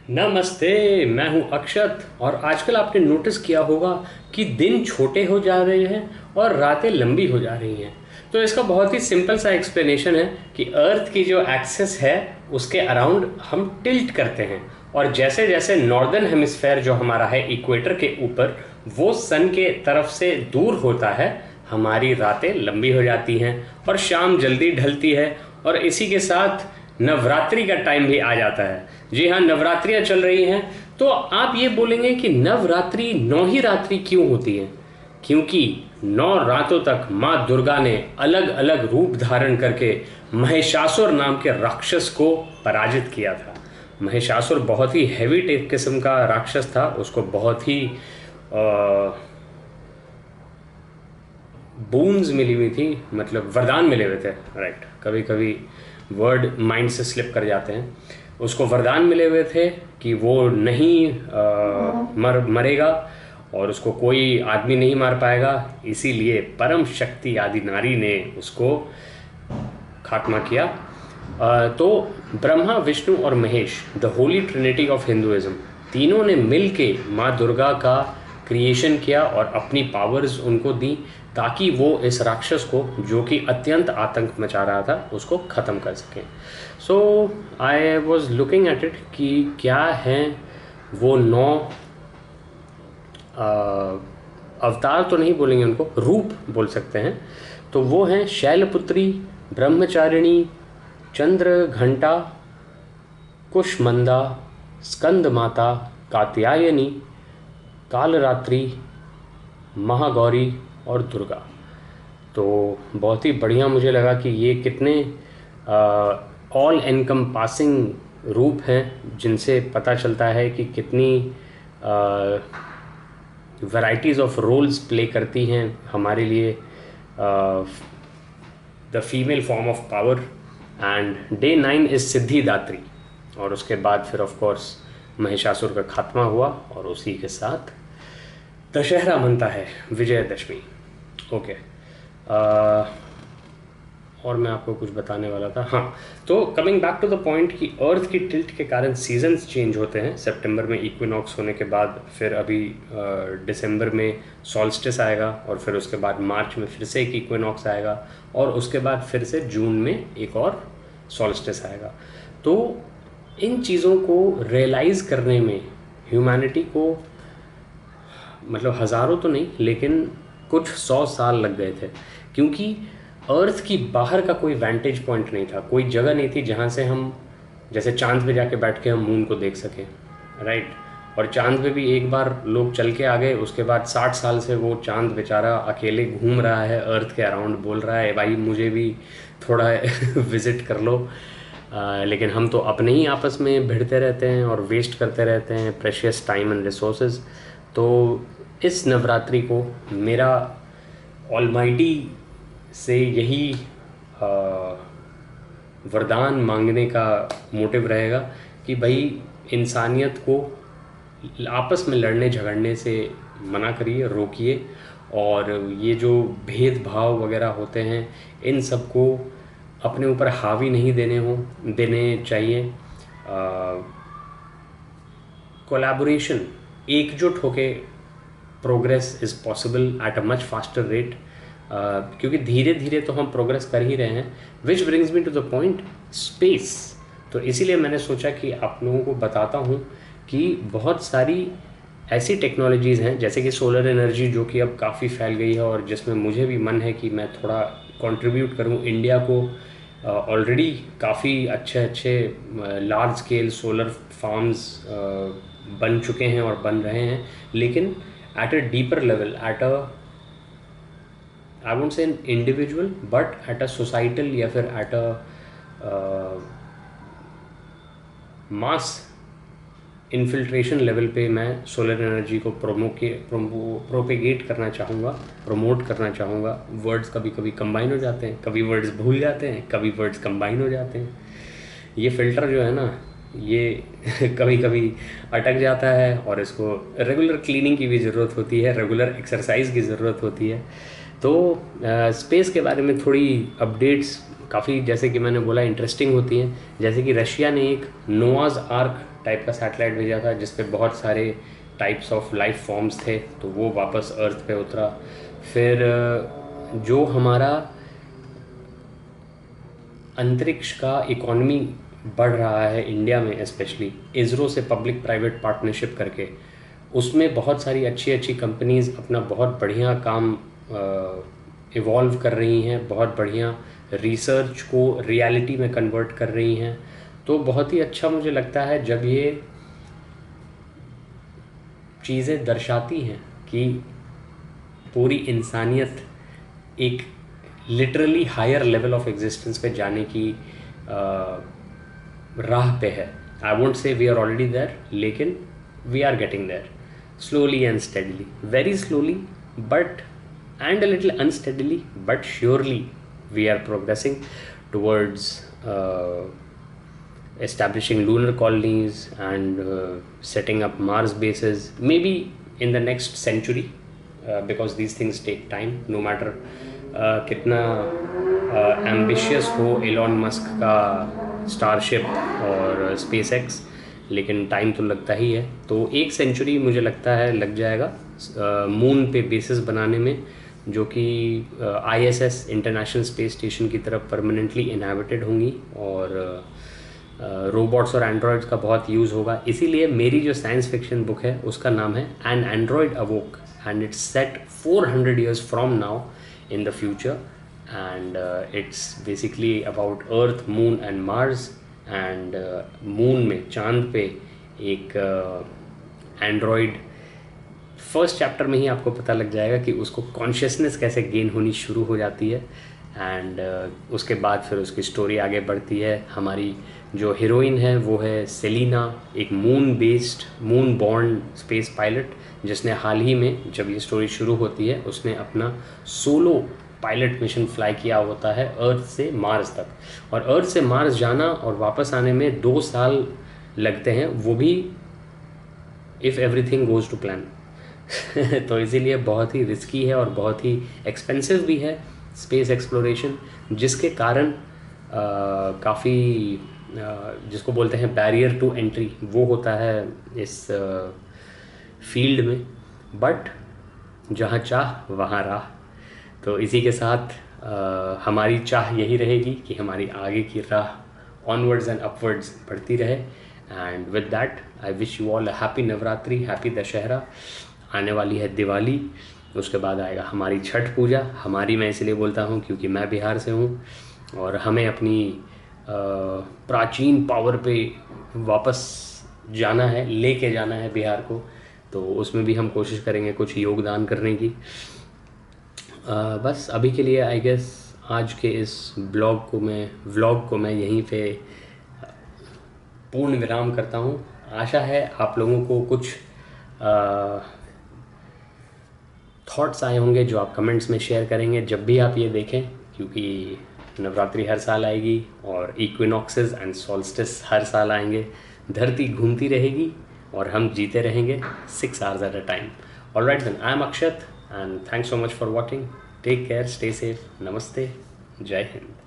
नमस्ते। मैं हूं अक्षत और आजकल आपने नोटिस किया होगा कि दिन छोटे हो जा रहे हैं और रातें लंबी हो जा रही हैं। तो इसका बहुत ही सिंपल सा एक्सप्लेनेशन है कि अर्थ की जो एक्सिस है उसके अराउंड हम टिल्ट करते हैं, और जैसे जैसे नॉर्दर्न हेमिस्फेयर जो हमारा है इक्वेटर के ऊपर, वो सन के तरफ से दूर होता है, हमारी रातें लंबी हो जाती हैं और शाम जल्दी ढलती है। और इसी के साथ नवरात्रि का टाइम भी आ जाता है। जी हाँ, नवरात्रियां चल रही हैं। तो आप ये बोलेंगे कि नवरात्रि 9 ही रात्रि क्यों होती है? क्योंकि 9 रातों तक माँ दुर्गा ने अलग अलग रूप धारण करके महिषासुर नाम के राक्षस को पराजित किया था। महिषासुर बहुत ही हैवी टेप किस्म का राक्षस था, उसको बहुत ही बून्स मिली हुई थी, मतलब वरदान मिले हुए थे। राइट, कभी कभी वर्ड माइंड से स्लिप कर जाते हैं। उसको वरदान मिले हुए थे कि वो नहीं मरेगा और उसको कोई आदमी नहीं मार पाएगा, इसीलिए परम शक्ति आदि नारी ने उसको खात्मा किया। तो ब्रह्मा, विष्णु और Mahesh, the Holi Trinity of Hinduism, तीनों ने मिल के माँ दुर्गा का क्रिएशन किया और अपनी पावर्स उनको दी ताकि वो इस राक्षस को, जो कि अत्यंत आतंक मचा रहा था, उसको ख़त्म कर सकें। So I was looking at it कि क्या हैं वो 9 अवतार, तो नहीं बोलेंगे उनको, रूप बोल सकते हैं। तो वो हैं शैलपुत्री, ब्रह्मचारिणी, चंद्र घंटा, कुष्मंदा, स्कंद माता, कात्यायनी, कालरात्रि, महागौरी और दुर्गा। तो बहुत ही बढ़िया मुझे लगा कि ये कितने ऑल एनकम्पासिंग रूप हैं, जिनसे पता चलता है कि कितनी वैराइटीज़ ऑफ रोल्स प्ले करती हैं हमारे लिए the female form of power. And day 9 is Siddhidatri, और उसके बाद फिर ऑफ कोर्स महिषासुर का खात्मा हुआ और उसी के साथ दशहरा बनता है, विजयदशमी। ओके, और मैं आपको कुछ बताने वाला था। हाँ, तो coming back to the point कि अर्थ की टिल्ट के कारण सीजन्स चेंज होते हैं। सितंबर में इक्विनॉक्स होने के बाद फिर अभी दिसंबर में सॉल्स्टिस आएगा, और फिर उसके बाद मार्च में फिर से एक इक्विनॉक्स आएगा, और उसके बाद फिर से जून में एक और सॉल्स्टिस आएगा। तो इन चीज़ों को रियलाइज़ करने में ह्यूमैनिटी को, मतलब हज़ारों तो नहीं लेकिन कुछ 100 साल लग गए थे, क्योंकि अर्थ की बाहर का कोई वैंटेज पॉइंट नहीं था, कोई जगह नहीं थी जहाँ से हम जैसे चांद पे जाके बैठ के हम मून को देख सकें। राइट, और चांद पे भी एक बार लोग चल के आ गए, उसके बाद 60 साल से वो चांद बेचारा अकेले घूम रहा है अर्थ के अराउंड, बोल रहा है भाई मुझे भी थोड़ा विज़िट कर लो। लेकिन हम तो अपने ही आपस में भिड़ते रहते हैं और वेस्ट करते रहते हैं प्रेशियस टाइम एंड रिसोर्सेज। तो इस नवरात्रि को मेरा ऑलमाइटी से यही वरदान मांगने का मोटिव रहेगा कि भाई इंसानियत को आपस में लड़ने झगड़ने से मना करिए, रोकिए, और ये जो भेदभाव वगैरह होते हैं इन सब को अपने ऊपर हावी नहीं देने चाहिए। कोलैबोरेशन, एकजुट होके progress is possible at a much faster rate, क्योंकि धीरे धीरे तो हम प्रोग्रेस कर ही रहे हैं। Which brings me to the point, space. तो इसीलिए मैंने सोचा कि आप लोगों को बताता हूँ कि बहुत सारी ऐसी टेक्नोलॉजीज़ हैं, जैसे कि सोलर एनर्जी, जो कि अब काफ़ी फैल गई है और जिसमें मुझे भी मन है कि मैं थोड़ा कंट्रीब्यूट करूँ। इंडिया को ऑलरेडी काफ़ी अच्छे लार्ज स्केल सोलर फार्म्स बन चुके हैं और बन रहे हैं, लेकिन at a deeper level, at a, I won't say an individual, but at a societal या फिर at a mass infiltration level पे मैं सोलर एनर्जी को प्रोपेगेट करना चाहूँगा, प्रमोट करना चाहूँगा। वर्ड्स कभी कभी कंबाइन हो जाते हैं, कभी वर्ड्स भूल जाते हैं, कभी वर्ड्स कंबाइन हो जाते हैं। ये फ़िल्टर जो है ना, ये कभी कभी अटक जाता है और इसको रेगुलर क्लीनिंग की भी ज़रूरत होती है, रेगुलर एक्सरसाइज की ज़रूरत होती है। तो स्पेस के बारे में थोड़ी अपडेट्स काफ़ी, जैसे कि मैंने बोला, इंटरेस्टिंग होती हैं। जैसे कि रशिया ने एक नोआज़ आर्क टाइप का सैटेलाइट भेजा था जिस पे बहुत सारे टाइप्स ऑफ लाइफ फॉर्म्स थे, तो वो वापस अर्थ पे उतरा। फिर जो हमारा अंतरिक्ष का इकोनॉमी बढ़ रहा है इंडिया में, स्पेशली इसरो से पब्लिक प्राइवेट पार्टनरशिप करके, उसमें बहुत सारी अच्छी अच्छी कंपनीज़ अपना बहुत बढ़िया काम इवॉल्व कर रही हैं, बहुत बढ़िया रिसर्च को रियलिटी में कन्वर्ट कर रही हैं। तो बहुत ही अच्छा मुझे लगता है जब ये चीज़ें दर्शाती हैं कि पूरी इंसानियत एक literally higher level of existence पे जाने की राह पे है। I won't say we are already there, लेकिन we are getting there slowly and steadily, very slowly but and a little unsteadily but surely we are progressing towards establishing lunar colonies and setting up Mars bases maybe in the next century, because these things take time no matter कितना ambitious हो Elon Musk का starship और space x, लेकिन time तो लगता ही है। तो 1 century मुझे लगता है लग जाएगा मून पे बेसिस बनाने में, जो कि ISS इंटरनेशनल स्पेस स्टेशन की तरफ परमानेंटली इनहैबिटेड होंगी, और रोबोट्स और एंड्रॉयड्स का बहुत यूज़ होगा। इसीलिए मेरी जो साइंस फिक्शन बुक है उसका नाम है N Android अवोक, and it's set 400 years from now in the future, and it's basically about earth, moon and Mars. And moon में, चांद पे एक एंड्रॉयड, फर्स्ट चैप्टर में ही आपको पता लग जाएगा कि उसको कॉन्शियसनेस कैसे गेन होनी शुरू हो जाती है, एंड उसके बाद फिर उसकी स्टोरी आगे बढ़ती है। हमारी जो हीरोइन है वो है सेलिना, एक मून बॉर्न स्पेस पायलट, जिसने हाल ही में, जब ये स्टोरी शुरू होती है, उसने अपना सोलो पायलट मिशन फ्लाई किया होता है अर्थ से मार्स तक, और अर्थ से मार्स जाना और वापस आने में 2 साल लगते हैं, वो भी if everything goes to plan. तो इसीलिए बहुत ही रिस्की है और बहुत ही एक्सपेंसिव भी है स्पेस एक्सप्लोरेशन, जिसके कारण काफ़ी जिसको बोलते हैं बैरियर टू एंट्री, वो होता है इस फील्ड में। बट जहाँ चाह वहाँ राह। तो इसी के साथ हमारी चाह यही रहेगी कि हमारी आगे की राह ऑनवर्ड्स एंड अपवर्ड्स बढ़ती रहे। And with that I wish you all a happy Navratri, happy Dussehra. आने वाली है दिवाली, उसके बाद आएगा हमारी छठ पूजा। हमारी मैं इसलिए बोलता हूँ क्योंकि मैं बिहार से हूँ, और हमें अपनी प्राचीन पावर पे वापस जाना है, लेके जाना है बिहार को। तो उसमें भी हम कोशिश करेंगे कुछ योगदान करने की। बस अभी के लिए आई गेस आज के इस व्लॉग को मैं यहीं पे पूर्ण विराम करता हूँ। आशा है आप लोगों को कुछ थॉट्स आए होंगे जो आप कमेंट्स में शेयर करेंगे जब भी आप ये देखें, क्योंकि नवरात्रि हर साल आएगी और इक्विनॉक्सेस एंड सॉल्स्टिस हर साल आएंगे। धरती घूमती रहेगी और हम जीते रहेंगे 6 hours at a time. Alright then, I am Akshat and thanks so much for watching. Take care, stay safe. Namaste. Jai Hind.